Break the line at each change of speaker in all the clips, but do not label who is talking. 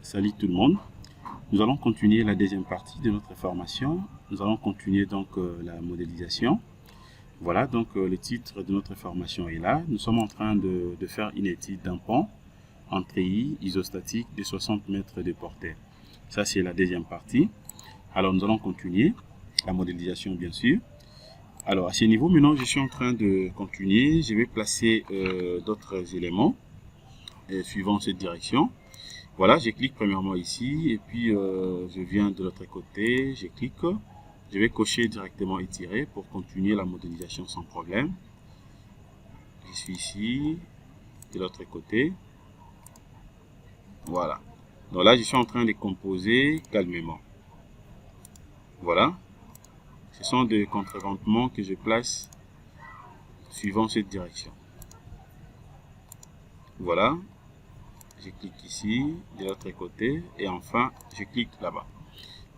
Salut tout le monde. Nous allons continuer la deuxième partie de notre formation. Nous allons continuer donc la modélisation. Voilà, donc le titre de notre formation est là. Nous sommes en train de faire une étude d'un pont en treillis isostatique de 60 mètres de portée. Ça, c'est la deuxième partie. Alors, nous allons continuer la modélisation, bien sûr. Alors, à ce niveau, maintenant, je suis en train de continuer. Je vais placer d'autres éléments suivant cette direction. Voilà, je clique premièrement ici et puis je viens de l'autre côté, je clique. Je vais cocher directement étirer pour continuer la modélisation sans problème. Je suis ici, de l'autre côté. Voilà. Donc là, je suis en train de composer calmement. Voilà. Ce sont des contreventements que je place suivant cette direction. Voilà. Je clique ici, de l'autre côté, et enfin, je clique là-bas.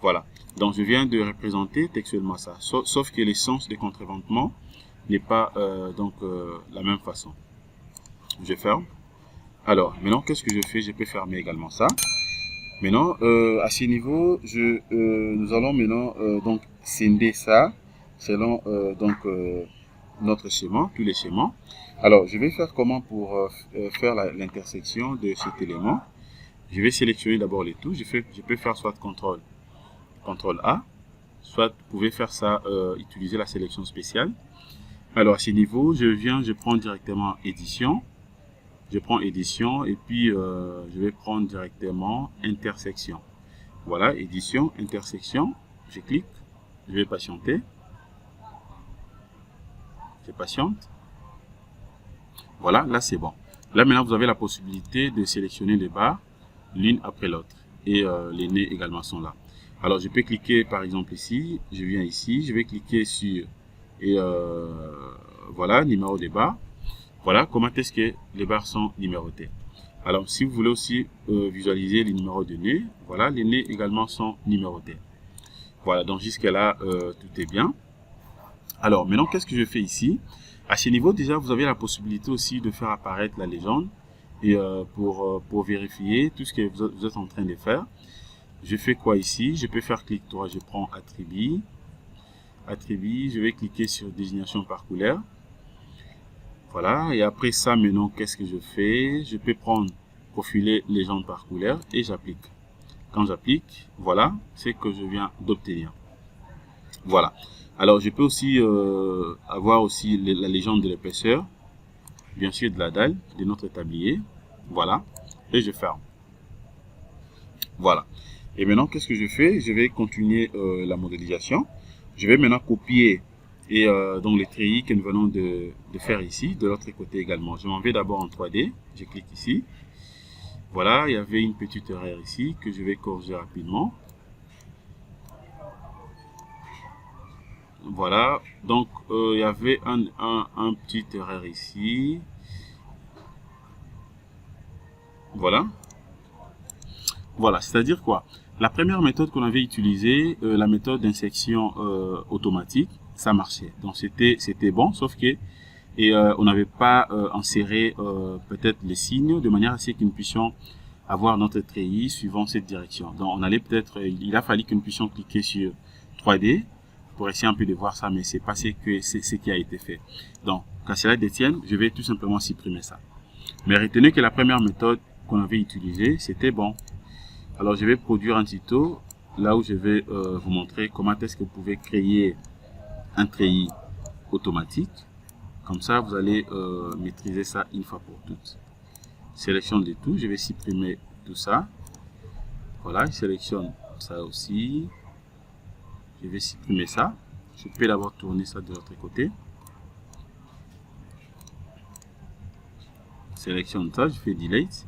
Voilà. Donc, je viens de représenter textuellement ça. Sauf que l'essence des contreventements n'est pas la même façon. Je ferme. Alors, maintenant, qu'est-ce que je fais? Je peux fermer également ça. Maintenant, à ce niveau, nous allons maintenant donc scinder ça selon notre schéma, tous les schémas. Alors, je vais faire comment pour faire l'intersection de cet élément. Je vais sélectionner d'abord les touches. Je peux faire soit CTRL A, soit vous pouvez faire ça, utiliser la sélection spéciale. Alors, à ce niveau, je prends directement édition. Je prends édition et puis je vais prendre directement intersection. Voilà, édition, intersection. Je clique, je vais patienter. Je patiente. Voilà, là c'est bon. Là maintenant vous avez la possibilité de sélectionner les barres l'une après l'autre et les nez également sont là. Alors je peux cliquer par exemple ici, je viens ici, je vais cliquer sur et voilà, numéro des barres. Voilà comment est-ce que les barres sont numérotées. Alors si vous voulez aussi visualiser les numéros de nez, voilà, les nez également sont numérotés. Voilà, donc jusqu'à là tout est bien. Alors maintenant qu'est-ce que je fais ici? À ce niveau déjà vous avez la possibilité aussi de faire apparaître la légende et pour vérifier tout ce que vous êtes en train de faire. Je fais quoi ici? Je peux faire clic droit, je prends attribut, je vais cliquer sur désignation par couleur. Voilà, et après ça, maintenant, qu'est-ce que je fais? Je peux prendre, profiler légende par couleur et j'applique. Quand j'applique, voilà, c'est que je viens d'obtenir. Voilà. Alors, je peux aussi avoir aussi la légende de l'épaisseur, bien sûr de la dalle, de notre tablier. Voilà, et je ferme. Voilà. Et maintenant, qu'est-ce que je fais? Je vais continuer la modélisation. Je vais maintenant copier et donc les treillis que nous venons de faire ici, de l'autre côté également. Je m'en vais d'abord en 3D, je clique ici. Voilà, il y avait une petite erreur ici que je vais corriger rapidement. Voilà, donc il y avait un petit erreur ici. Voilà. Voilà, c'est-à-dire quoi? La première méthode qu'on avait utilisée, la méthode d'insertion automatique, ça marchait. Donc c'était bon, sauf que on n'avait pas inséré peut-être les signes de manière à ce que nous puissions avoir notre treillis suivant cette direction. Donc on allait peut-être, il a fallu que nous puissions cliquer sur 3D pour essayer un peu de voir ça, mais c'est pas ce qui a été fait. Donc qu'à cela détienne, je vais tout simplement supprimer ça. Mais retenez que la première méthode qu'on avait utilisée, c'était bon. Alors je vais produire un tuto là où je vais vous montrer comment est-ce que vous pouvez créer un treillis automatique. Comme ça, vous allez maîtriser ça une fois pour toutes. Sélection de tout, je vais supprimer tout ça. Voilà, je sélectionne ça aussi. Je vais supprimer ça. Je peux d'abord tourner ça de l'autre côté. Sélectionne ça, je fais delete.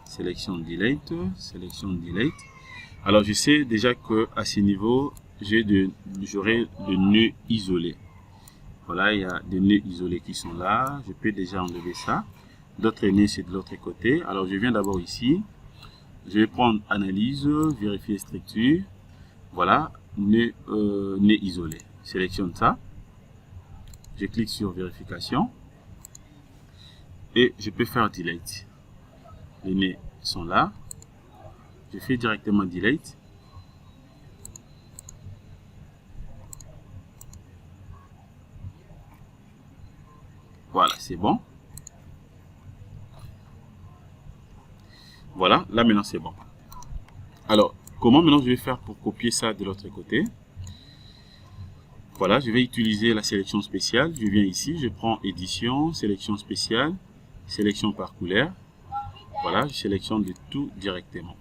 Sélection delete, sélection delete. Alors je sais déjà que à ce niveau, j'aurai de nœuds isolés. Voilà, il y a des nœuds isolés qui sont là. Je peux déjà enlever ça. D'autres nœuds, c'est de l'autre côté. Alors je viens d'abord ici. Je vais prendre analyse, vérifier structure. Voilà, nœud isolé. Sélectionne ça. Je clique sur vérification. Et je peux faire delete. Les nœuds sont là. Je fais directement Delete. Voilà, c'est bon. Voilà, là maintenant c'est bon. Alors, comment maintenant je vais faire pour copier ça de l'autre côté? Voilà, je vais utiliser la sélection spéciale. Je viens ici, je prends édition, sélection spéciale, sélection par couleur. Voilà, je sélectionne de tout directement.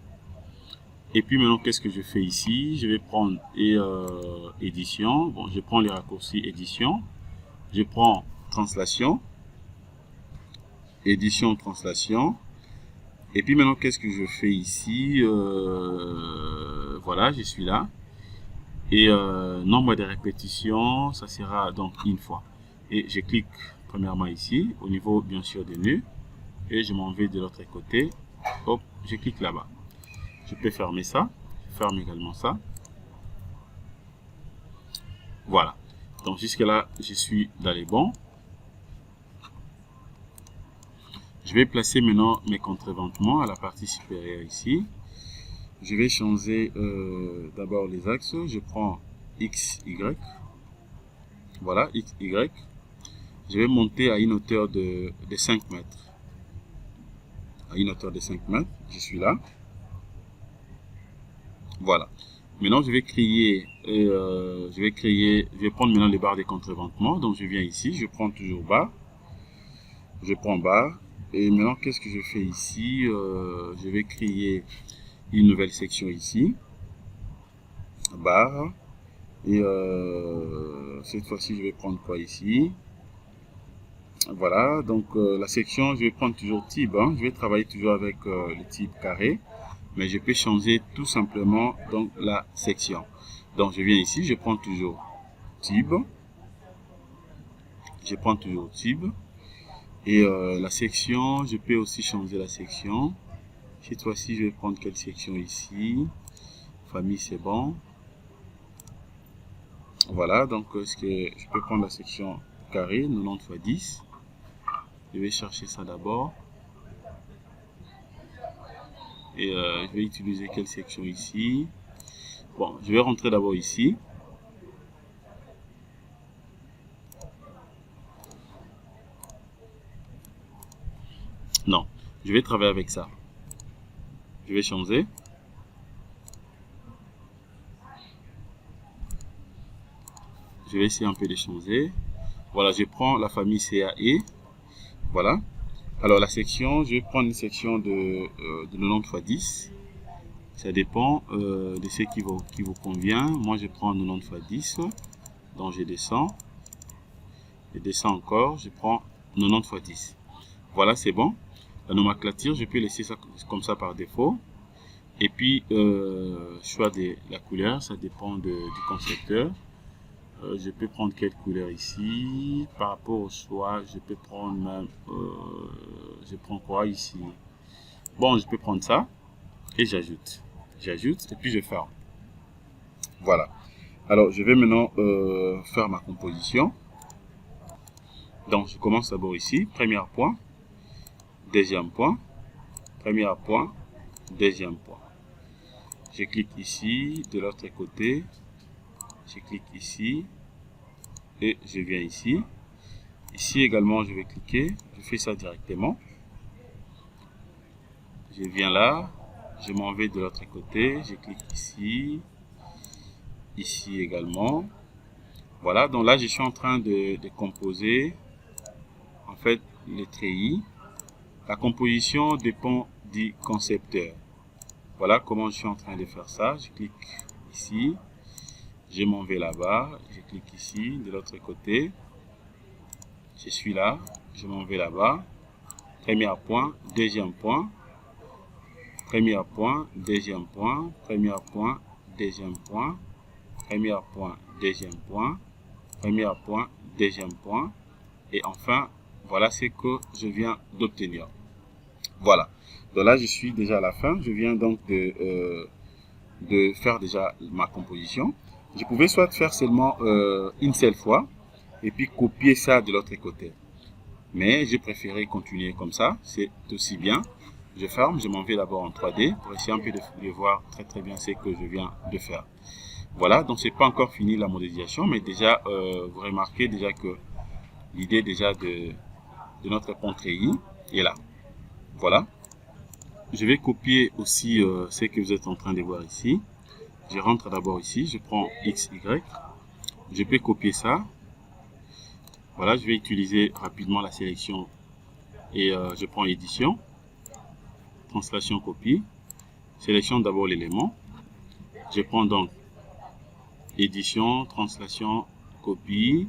Et puis maintenant, qu'est-ce que je fais ici? Je vais prendre édition. Bon, je prends les raccourcis édition. Je prends translation. Édition, translation. Et puis maintenant, qu'est-ce que je fais ici? Voilà, je suis là. Et nombre de répétitions, ça sera donc une fois. Et je clique premièrement ici, au niveau bien sûr des nœuds. Et je m'en vais de l'autre côté. Hop, je clique là-bas. Je peux fermer ça. Je ferme également ça. Voilà. Donc jusque là, je suis dans les bons. Je vais placer maintenant mes contreventements à la partie supérieure ici. Je vais changer d'abord les axes. Je prends X, Y. Voilà, X, Y. Je vais monter à une hauteur de 5 mètres. À une hauteur de 5 mètres. Je suis là. Voilà. Maintenant, je vais prendre maintenant les barres de contreventement. Donc, je viens ici. Je prends toujours barre. Je prends barre. Et maintenant, qu'est-ce que je fais ici? Je vais créer une nouvelle section ici, barre, et cette fois-ci je vais prendre quoi ici? Voilà, donc la section, je vais prendre toujours type, hein. Je vais travailler toujours avec le type carré, mais je peux changer tout simplement donc la section. Donc je viens ici, je prends toujours type, et la section, je peux aussi changer la section. Cette fois-ci, je vais prendre quelle section ici? Famille, c'est bon. Voilà, donc je peux prendre la section carré, 90 x 10. Je vais chercher ça d'abord. Et je vais utiliser quelle section ici? Bon, je vais rentrer d'abord ici. Non, je vais travailler avec ça. Je vais changer. Je vais essayer un peu de changer. Voilà, je prends la famille CAE. Voilà. Alors la section, je vais prendre une section de 90 x 10. Ça dépend de ce qui vous convient. Moi, je prends 90 x 10. Donc je descends. Je descends encore. Je prends 90 x 10. Voilà, c'est bon. La nomenclature, je peux laisser ça comme ça par défaut. Et puis, choix de la couleur, ça dépend du concepteur. Je peux prendre quelle couleur ici. Par rapport au choix, je peux prendre même, je prends quoi ici? Bon, je peux prendre ça et j'ajoute. J'ajoute et puis je ferme. Voilà. Alors, je vais maintenant faire ma composition. Donc, je commence d'abord ici. Premier point, deuxième point, premier point, deuxième point. Je clique ici, de l'autre côté. Je clique ici et je viens ici. Ici également, je vais cliquer. Je fais ça directement. Je viens là. Je m'en vais de l'autre côté. Je clique ici. Ici également. Voilà. Donc là, je suis en train de composer. En fait, les treillis. La composition dépend du concepteur. Voilà comment je suis en train de faire ça. Je clique ici. Je m'en vais là-bas, je clique ici, de l'autre côté, je suis là, je m'en vais là-bas, premier point, deuxième point, premier point, deuxième point, premier point, deuxième point, premier point, deuxième point, premier point, deuxième point, et enfin, voilà ce que je viens d'obtenir. Voilà, donc là je suis déjà à la fin, je viens donc de faire déjà ma composition. Je pouvais soit faire seulement une seule fois et puis copier ça de l'autre côté. Mais j'ai préféré continuer comme ça, c'est aussi bien. Je ferme, je m'en vais d'abord en 3D pour essayer un peu de voir très bien ce que je viens de faire. Voilà, donc c'est pas encore fini la modélisation, mais déjà vous remarquez déjà que l'idée déjà de notre pont treillis est là. Voilà. Je vais copier aussi ce que vous êtes en train de voir ici. Je rentre d'abord ici, je prends XY, je peux copier ça. Voilà, je vais utiliser rapidement la sélection et je prends édition, translation, copie, sélectionne d'abord l'élément. Je prends donc édition, translation, copie.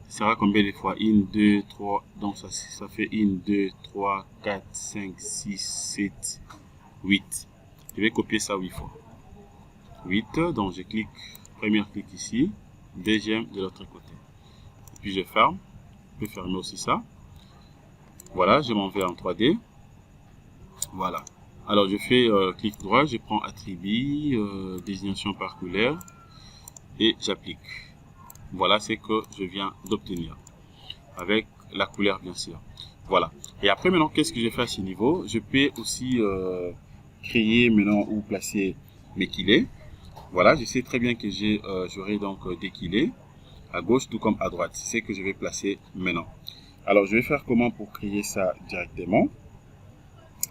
Ça sera combien de fois? 1, 2, 3, donc ça fait 1, 2, 3, 4, 5, 6, 7, 8. Je vais copier ça 8 fois. 8, donc je clique, premier clic ici, deuxième de l'autre côté. Puis je ferme, je peux fermer aussi ça. Voilà, je m'en vais en 3D. Voilà. Alors je fais clic droit, je prends attribut, désignation par couleur et j'applique. Voilà ce que je viens d'obtenir avec la couleur bien sûr. Voilà. Et après maintenant, qu'est-ce que je fais à ce niveau? Je peux aussi créer maintenant ou placer mes quilets. Voilà, je sais très bien que j'aurai donc des quilets à gauche tout comme à droite. C'est ce que je vais placer maintenant. Alors je vais faire comment pour créer ça directement?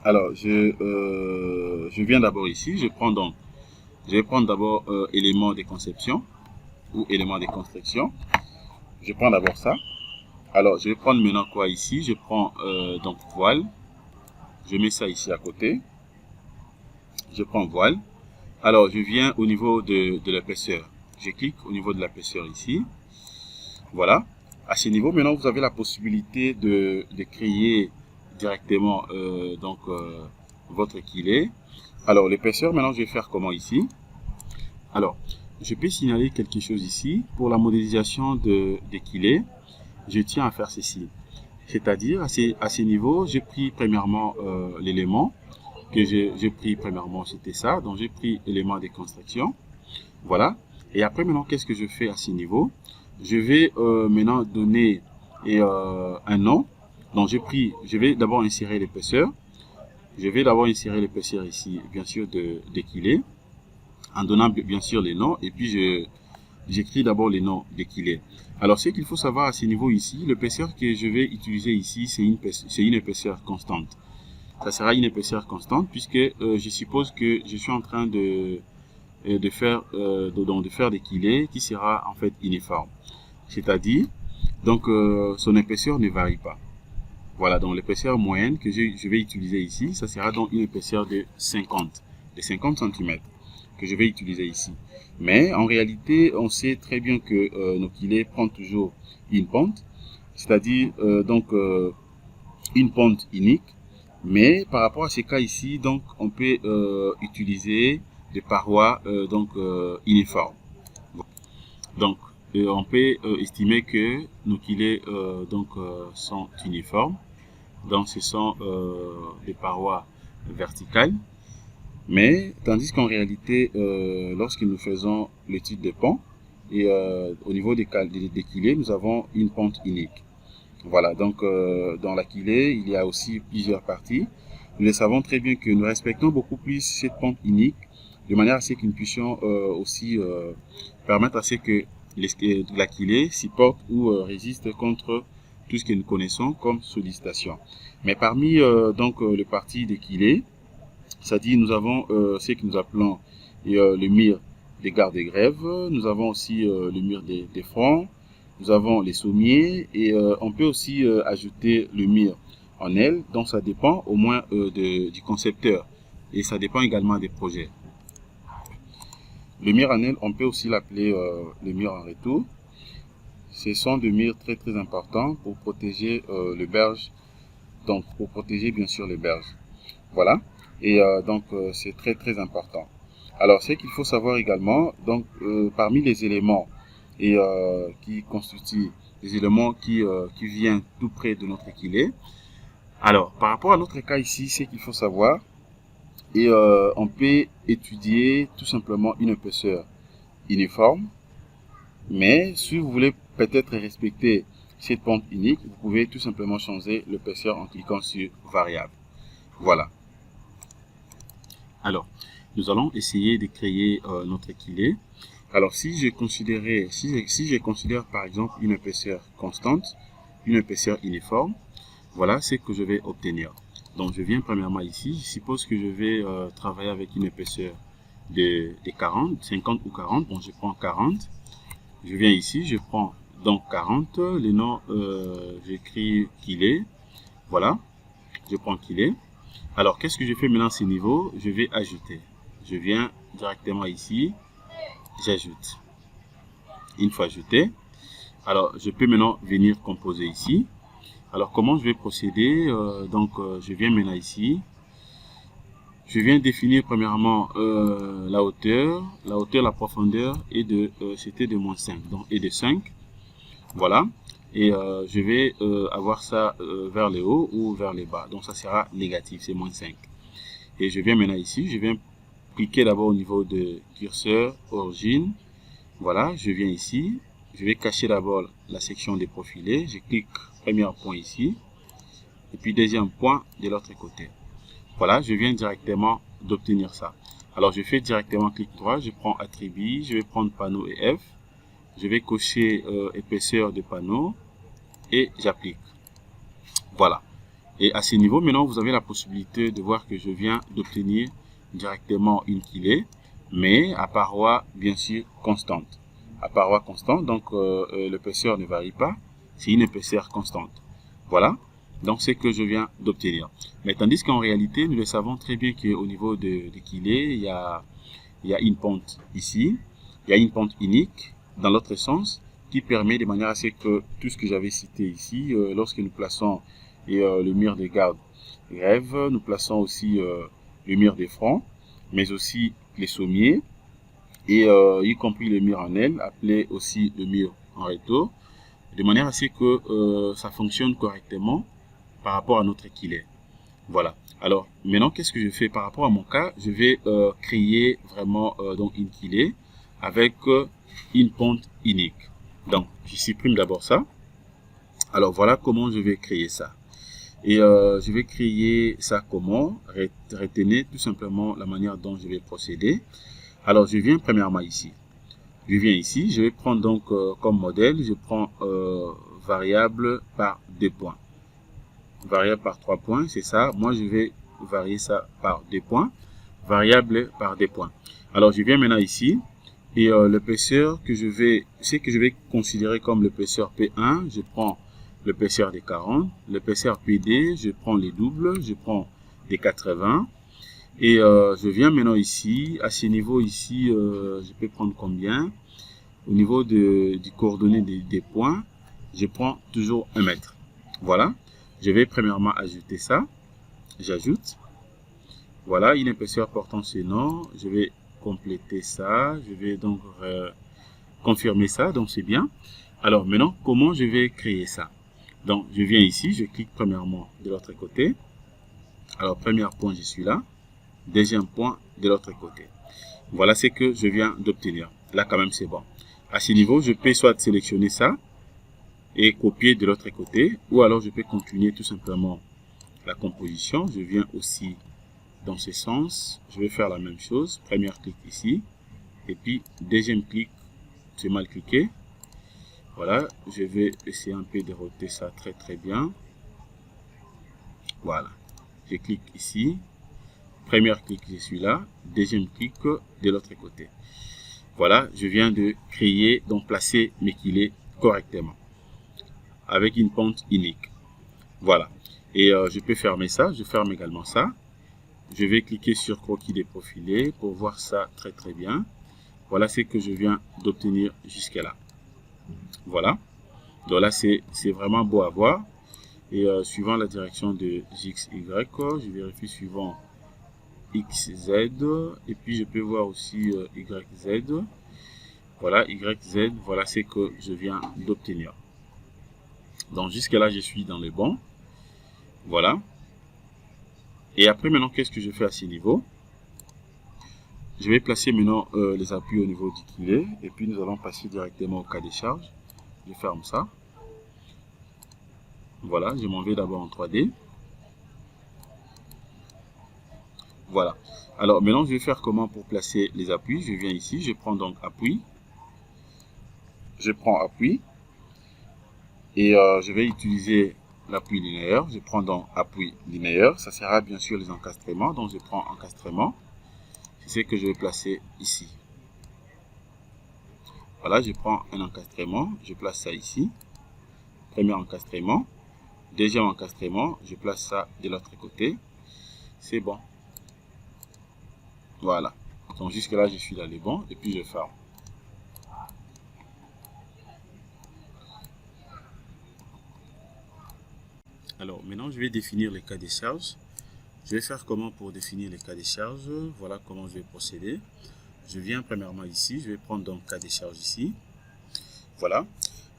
Alors je viens d'abord ici, je vais prendre d'abord élément de conception ou élément de construction. Je prends d'abord ça. Alors je vais prendre maintenant quoi ici? Je prends donc voile. Je mets ça ici à côté. Je prends voile. Alors je viens au niveau de l'épaisseur. Je clique au niveau de l'épaisseur ici. Voilà. À ce niveau, maintenant, vous avez la possibilité de créer directement votre quillet. Alors, l'épaisseur, maintenant, je vais faire comment ici? Alors, je peux signaler quelque chose ici. Pour la modélisation des quillets, je tiens à faire ceci. C'est-à-dire, à ce niveau, j'ai pris premièrement l'élément que j'ai pris premièrement, c'était ça. Donc, j'ai pris élément de construction. Voilà. Et après, maintenant, qu'est-ce que je fais à ce niveau? Je vais maintenant donner un nom. Donc, je vais d'abord insérer l'épaisseur. Je vais d'abord insérer l'épaisseur ici, bien sûr, de quillet, en donnant bien sûr les noms. Et puis, j'écris d'abord les noms des quillets. Alors, ce qu'il faut savoir à ce niveau ici, l'épaisseur que je vais utiliser ici, c'est une épaisseur constante. Ça sera une épaisseur constante puisque je suppose que je suis en train de faire des quillets qui sera en fait uniforme. C'est-à-dire, donc son épaisseur ne varie pas. Voilà, donc l'épaisseur moyenne que je vais utiliser ici, ça sera donc une épaisseur de 50 cm que je vais utiliser ici. Mais en réalité, on sait très bien que nos quillets prennent toujours une pente, c'est-à-dire une pente unique. Mais par rapport à ces cas ici, donc on peut utiliser des parois uniformes. Donc on peut estimer que nos quillets sont uniformes. Donc ce sont des parois verticales. Mais tandis qu'en réalité, lorsque nous faisons l'étude des ponts, et au niveau des quillets, nous avons une pente unique. Voilà, donc dans la quillet, il y a aussi plusieurs parties. Nous le savons très bien que nous respectons beaucoup plus cette pente unique, de manière à ce que nous puissions aussi permettre à ce que la quillet supporte ou résiste contre tout ce que nous connaissons comme sollicitation. Mais parmi le parti des quillets, c'est-à-dire nous avons ce que nous appelons le mur des gardes et grèves, nous avons aussi le mur des fronts, nous avons les sommiers et on peut aussi ajouter le mur en aile, donc ça dépend au moins du concepteur et ça dépend également des projets. Le mur en aile, on peut aussi l'appeler le mur en retour. Ce sont des murs très importants pour protéger le berge, donc pour protéger bien sûr les berges. Voilà, et c'est très important. Alors ce qu'il faut savoir également, donc parmi les éléments qui constituent les éléments qui viennent tout près de notre quillet. Alors par rapport à notre cas ici, ce qu'il faut savoir, et on peut étudier tout simplement une épaisseur uniforme, mais si vous voulez peut-être respecter cette pente unique, vous pouvez tout simplement changer l'épaisseur en cliquant sur variable. Voilà. Alors, nous allons essayer de créer notre équilé. Alors, si je considère par exemple une épaisseur constante, une épaisseur uniforme, voilà ce que je vais obtenir. Donc, je viens premièrement ici. Je suppose que je vais travailler avec une épaisseur de 40, 50 ou 40. Bon, je prends 40. Je viens ici, je prends donc 40. Le nom, j'écris qu'il est. Voilà, je prends qu'il est. Alors, qu'est-ce que je fais maintenant à ce niveau? Je vais ajouter. Je viens directement ici, j'ajoute. Une fois ajouté, alors je peux maintenant venir composer ici. Alors, comment je vais procéder? Je viens maintenant ici. Je viens définir premièrement la hauteur, la profondeur et c'était de moins 5, donc et de 5. Voilà. Et je vais avoir ça vers le haut ou vers le bas. Donc ça sera négatif, c'est moins 5. Et je viens maintenant ici, je viens cliquer d'abord au niveau de curseur, origine. Voilà, je viens ici. Je vais cacher d'abord la section des profilés. Je clique premier point ici. Et puis deuxième point de l'autre côté. Voilà, je viens directement d'obtenir ça. Alors je fais directement clic droit, je prends attribut, je vais prendre panneau et F. Je vais cocher épaisseur de panneau et j'applique. Voilà. Et à ce niveau, maintenant, vous avez la possibilité de voir que je viens d'obtenir directement une kilée, mais à paroi, bien sûr, constante. À paroi constante, donc l'épaisseur ne varie pas, c'est une épaisseur constante. Voilà. Donc, c'est que je viens d'obtenir. Mais tandis qu'en réalité, nous le savons très bien qu'au niveau de kilée, il y a une pente ici, il y a une pente unique dans l'autre sens qui permet de manière à ce que tout ce que j'avais cité ici, lorsque nous plaçons le mur de garde grève, nous plaçons aussi le mur de front, mais aussi les sommiers, et y compris le mur en aile, appelé aussi le mur en retour, de manière à ce que ça fonctionne correctement par rapport à notre équilibre. Voilà. Alors, maintenant, qu'est-ce que je fais par rapport à mon cas? Je vais créer vraiment donc une kilée avec une pente unique. Donc, je supprime d'abord ça. Alors, voilà comment je vais créer ça. Et je vais créer ça comment? Retenez tout simplement la manière dont je vais procéder. Alors, je viens premièrement ici. Je viens ici. Je vais prendre donc comme modèle, je prends variable par 2 points. Variable par 3 points, c'est ça. Moi, je vais varier ça par 2 points. Variable par 2 points. Alors, je viens maintenant ici. Et l'épaisseur que je vais considérer comme l'épaisseur P1, je prends l'épaisseur des 40. L'épaisseur PD, je prends les doubles, je prends des 80. Et je viens maintenant ici. À ce niveau ici, je peux prendre combien? Au niveau du coordonnées des points, je prends toujours 1 mètre. Voilà. Je vais premièrement ajouter ça. J'ajoute. Voilà, une épaisseur portant ce nom. Je vais compléter ça. Je vais donc confirmer ça. Donc, c'est bien. Alors, maintenant, comment je vais créer ça? Donc, je viens ici. Je clique premièrement de l'autre côté. Alors, premier point, je suis là. Deuxième point, de l'autre côté. Voilà ce que je viens d'obtenir. Là, quand même, c'est bon. À ce niveau, je peux soit sélectionner ça et copier de l'autre côté, ou alors je peux continuer tout simplement la composition. Je viens aussi dans ce sens, je vais faire la même chose. Premier clic ici, et puis deuxième clic, c'est mal cliqué. Voilà, je vais essayer un peu de roter ça très bien. Voilà, je clique ici, premier clic, je suis là, deuxième clic de l'autre côté. Voilà, je viens de créer, donc placer mes kilés correctement avec une pente unique. Voilà. Et je peux fermer ça. Je ferme également ça. Je vais cliquer sur croquis des profilés pour voir ça très bien. Voilà ce que je viens d'obtenir jusqu'à là. Voilà. Donc là, c'est vraiment beau à voir. Et suivant la direction de XY, je vérifie suivant XZ. Et puis, je peux voir aussi YZ. Voilà, YZ. Voilà ce que je viens d'obtenir. Donc jusque là, je suis dans le bon. Voilà. Et après, maintenant, qu'est-ce que je fais à ce niveau? Je vais placer maintenant les appuis au niveau du kilé. Et puis, nous allons passer directement au cas des charges. Je ferme ça. Voilà, je m'en vais d'abord en 3D. Voilà. Alors maintenant, je vais faire comment pour placer les appuis. Je viens ici, je prends donc appui. Je prends appui. Et je vais utiliser l'appui linéaire. Je prends donc appui linéaire. Ça sera bien sûr les encastrements. Donc je prends encastrement. C'est ce que je vais placer ici. Voilà, je prends un encastrement. Je place ça ici. Premier encastrement. Deuxième encastrement. Je place ça de l'autre côté. C'est bon. Voilà. Donc jusque là, je suis dans les bons. Et puis je ferme. Alors maintenant, je vais définir les cas de charge. Je vais faire comment pour définir les cas de charge. Voilà comment je vais procéder. Je viens premièrement ici. Je vais prendre donc cas de charge ici. Voilà.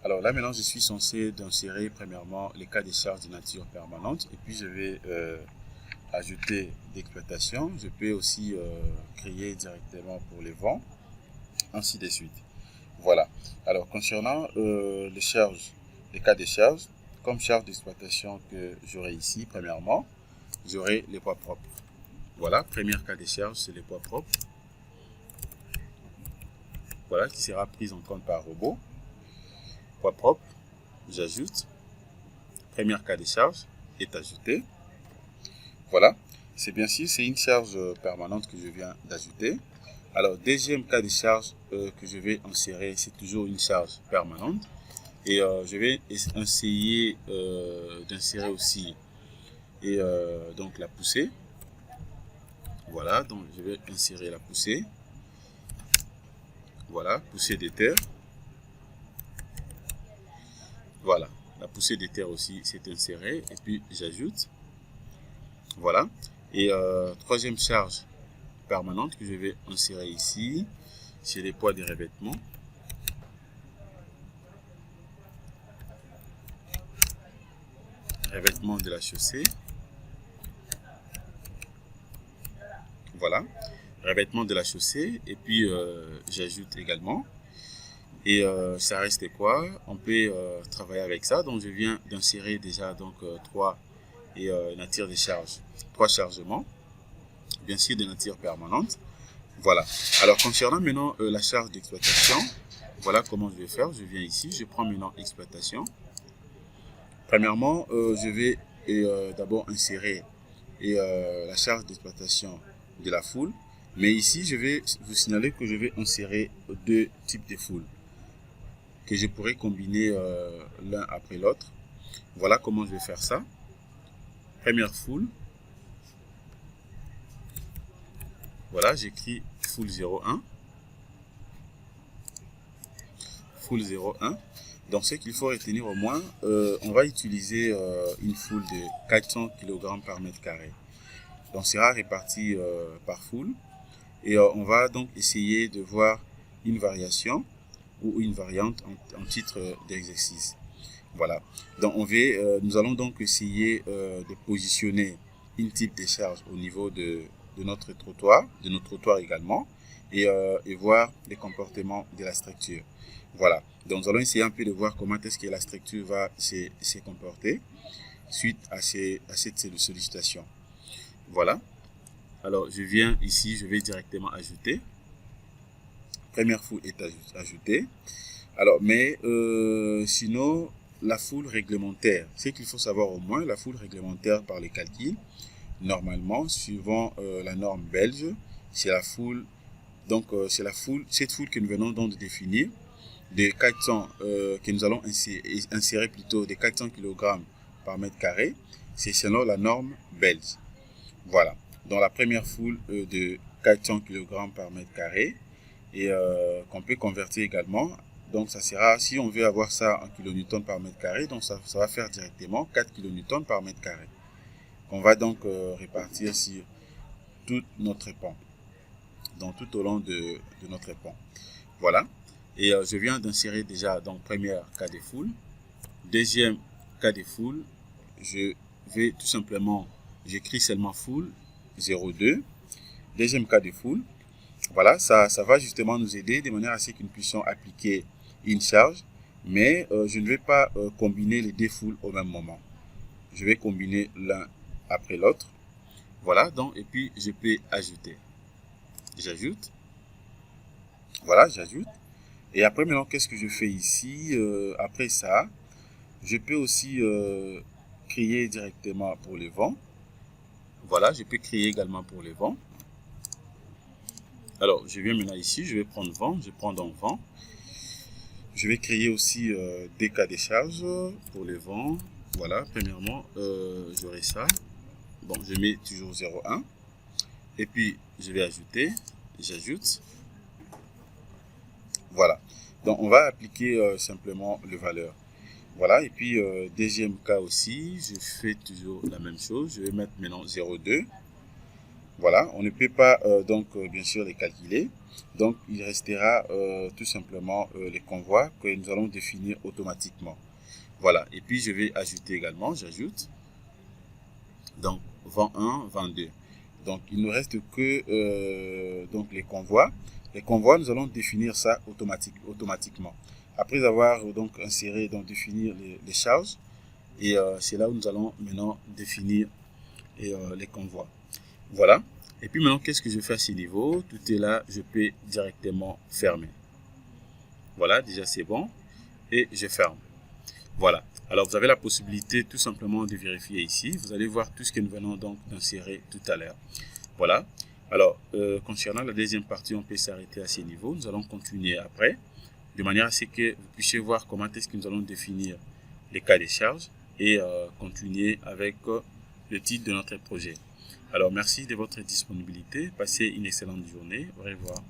Alors là maintenant, je suis censé insérer premièrement les cas de charge de nature permanente. Et puis je vais ajouter d'exploitation. Je peux aussi créer directement pour les vents. Ainsi de suite. Voilà. Alors concernant les charges, les cas de charge, comme charge d'exploitation que j'aurai ici, premièrement, j'aurai les poids propres. Voilà, premier cas de charge, c'est les poids propres. Voilà, qui sera prise en compte par robot. Poids propres, j'ajoute. Premier cas de charge est ajouté. Voilà, c'est bien sûr, c'est une charge permanente que je viens d'ajouter. Alors, deuxième cas de charge que je vais insérer, c'est toujours une charge permanente. Et je vais essayer d'insérer aussi donc la poussée. Voilà, donc je vais insérer la poussée. Voilà, poussée d'éther. Voilà, la poussée d'éther aussi c'est inséré. Et puis j'ajoute. Voilà. Et troisième charge permanente que je vais insérer ici, c'est les poids de revêtement. Revêtement de la chaussée. Voilà, revêtement de la chaussée. Et puis j'ajoute également. Et ça reste quoi? On peut travailler avec ça. Donc je viens d'insérer déjà donc 3 natures de charge, 3 chargements, bien sûr de nature permanente. Voilà. Alors concernant maintenant la charge d'exploitation, voilà comment je vais faire. Je viens ici, je prends maintenant exploitation. Premièrement, je vais d'abord insérer la charge d'exploitation de la foule. Mais ici, je vais vous signaler que je vais insérer 2 types de foules que je pourrais combiner l'un après l'autre. Voilà comment je vais faire ça. Première foule. Voilà, j'écris foule 01. Foule 01. Donc, ce qu'il faut retenir au moins, on va utiliser une foule de 400 kg par mètre carré. Donc, sera réparti par foule. Et on va donc essayer de voir une variation ou une variante en titre d'exercice. Voilà. Donc, nous allons donc essayer de positionner une type de charge au niveau de notre trottoir, de nos trottoirs également, et voir les comportements de la structure. Voilà. Donc, nous allons essayer un peu de voir comment est-ce que la structure va se comporter suite à cette sollicitation. Voilà. Alors, je viens ici, je vais directement ajouter. Première foule est ajoutée. Alors, mais sinon, la foule réglementaire, ce qu'il faut savoir au moins, la foule réglementaire par les calculs, normalement, suivant la norme belge, c'est la foule, donc c'est cette foule que nous venons donc de définir, de 400, que nous allons insérer plutôt de 400 kg par mètre carré, c'est selon la norme belge. Voilà. Dans la première foule de 400 kg par mètre carré, et qu'on peut convertir également. Donc ça sera, si on veut avoir ça en kilonewton par mètre carré, donc ça va faire directement 4 kilonewtons par mètre carré. On va donc répartir sur tout notre pont, donc tout au long de notre pont. Voilà. Et je viens d'insérer déjà donc premier cas de foule. Deuxième cas de foule, je vais tout simplement, j'écris seulement foule 02. Deuxième cas de foule. Voilà, ça va justement nous aider de manière à ce que nous puissions appliquer une charge, mais je ne vais pas combiner les deux foules au même moment. Je vais combiner l'un après l'autre. Voilà, donc, et puis je peux ajouter. j'ajoute. Voilà, j'ajoute. Et après, maintenant, qu'est-ce que je fais ici? Après ça, je peux aussi créer directement pour les vents. Voilà, je peux créer également pour les vents. Alors, je viens maintenant ici, je vais prendre vent, je prends donc vent. Je vais créer aussi des cas de charge pour les vents. Voilà, premièrement, j'aurai ça. Bon, je mets toujours 0,1. Et puis, je vais ajouter, j'ajoute. Voilà. Donc, on va appliquer simplement le valeur. Voilà, et puis deuxième cas aussi, je fais toujours la même chose. Je vais mettre maintenant 0,2. Voilà, on ne peut pas bien sûr les calculer. Donc, il restera tout simplement les convois que nous allons définir automatiquement. Voilà, et puis je vais ajouter également, j'ajoute. Donc, vent 1, vent 2. Donc, il ne reste que donc les convois. Les convois, nous allons définir ça automatiquement. Après avoir donc inséré, donc définir les charges, et c'est là où nous allons maintenant définir les convois. Voilà. Et puis maintenant, qu'est-ce que je fais à ce niveau? Tout est là, je peux directement fermer. Voilà, déjà c'est bon. Et je ferme. Voilà. Alors, vous avez la possibilité tout simplement de vérifier ici. Vous allez voir tout ce que nous venons donc d'insérer tout à l'heure. Voilà. Alors, concernant la deuxième partie, on peut s'arrêter à ce niveau. Nous allons continuer après, de manière à ce que vous puissiez voir comment est-ce que nous allons définir les cas de charge et continuer avec le titre de notre projet. Alors, merci de votre disponibilité. Passez une excellente journée. Au revoir.